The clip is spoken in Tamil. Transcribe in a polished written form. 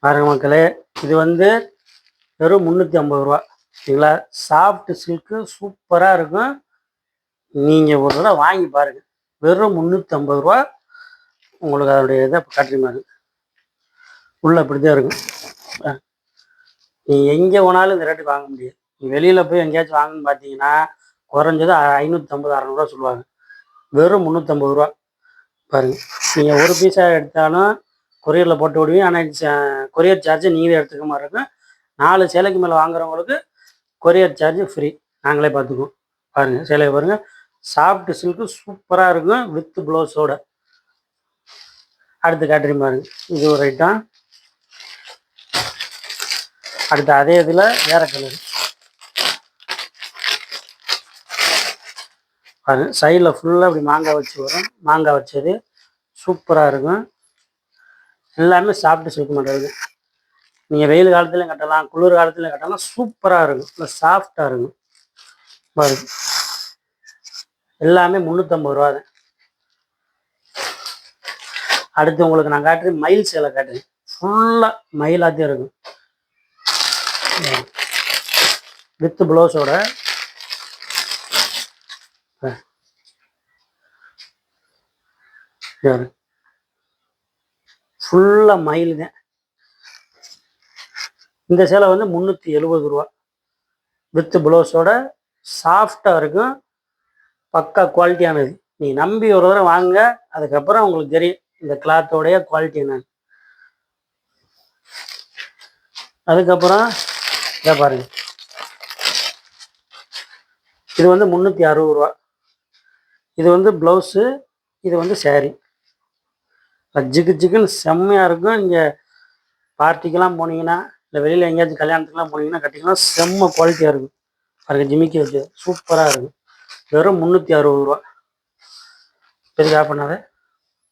பாருங்க மக்களே, இது வந்து வெறும் 350 ரூபா. சரிங்களா? சாஃப்ட் சில்க்கு சூப்பராக இருக்கும். நீங்கள் ஒரு தடவை வாங்கி பாருங்கள். வெறும் 350 ரூபா. உங்களுக்கு அதோடைய இதை காட்டுறீங்க. உள்ளே இப்படி தான் இருக்கும். நீ எங்கே போனாலும் இந்த ரேட்டுக்கு வாங்க முடியாது. நீ வெளியில் போய் எங்கேயாச்சும் வாங்கன்னு பார்த்தீங்கன்னா குறைஞ்சது 550 600 சொல்லுவாங்க. வெறும் 350 ரூபா. பாருங்கள், நீங்கள் ஒரு பீஸாக எடுத்தாலும் கொரியரில் போட்டு விடுவீங்க. ஆனால் கொரியர் சார்ஜ் நீங்களே எடுத்துக்க மாதிரி இருக்கும். 4 சேலைக்கு மேலே வாங்குறவங்களுக்கு கொரியர் சார்ஜ் ஃப்ரீ. நாங்களே பார்த்துக்குவோம். பாருங்கள், சேலையை பாருங்கள். சாஃப்ட் சில்க்கு சூப்பராக இருக்கும் வித் ப்ளவுஸோட. அடுத்து காட்டுறீங்க பாருங்க. இது ஒரு ஐட்டம். அடுத்து அதே இதில் வேற கலர் பாருங்க. சைடில் ஃபுல்லாக அப்படி மாங்காய் வச்சு வரும். மாங்காய் வச்சது சூப்பராக இருக்கும். எல்லாமே சாஃப்ட் சில்க் மாட்டேங்குது. நீங்கள் வெயில் காலத்துலையும் கட்டலாம், குளிர் காலத்துலையும் கட்டலாம். சூப்பராக இருக்கும். இல்லை சாஃப்டாக இருக்கும். பாருங்க, எல்லாமே 350 ரூபா தான். அடுத்து உங்களுக்கு நான் காட்டுறேன் மயில் சேலை காட்டுறேன். ஃபுல்லாக மயிலாத்தே இருக்கும் வித் ப்ளவுஸோட. ஃபுல்லாக மயில் தான். இந்த சேலை வந்து 370 ரூபா வித் ப்ளவுஸோட. சாஃப்டாக இருக்கும். பக்கா குவாலிட்டியானது. நீ நம்பி ஒரு தடவை வாங்க, அதுக்கப்புறம் உங்களுக்கு தெரியும் இந்த கிளாத்தோடைய குவாலிட்டி என்னன்னு. அதுக்கப்புறம் இதை பாருங்க. இது வந்து 360 ரூபா. இது வந்து ப்ளவுஸு, இது வந்து சேரீ. ஜிகு ஜிகுன்னு செம்மையாக இருக்கும். நீங்கள் பார்ட்டிக்கெல்லாம் போனீங்கன்னா, இல்லை வெளியில் எங்கேயாச்சும் கல்யாணத்துக்குலாம் போனீங்கன்னா கட்டிங்கன்னா செம்ம குவாலிட்டியாக இருக்கும். பாருங்க, ஜிமிக்கி வச்சு சூப்பராக இருக்கும். வெறும் 360 ரூபா. பெரிய ஆஃப் பண்ணாத.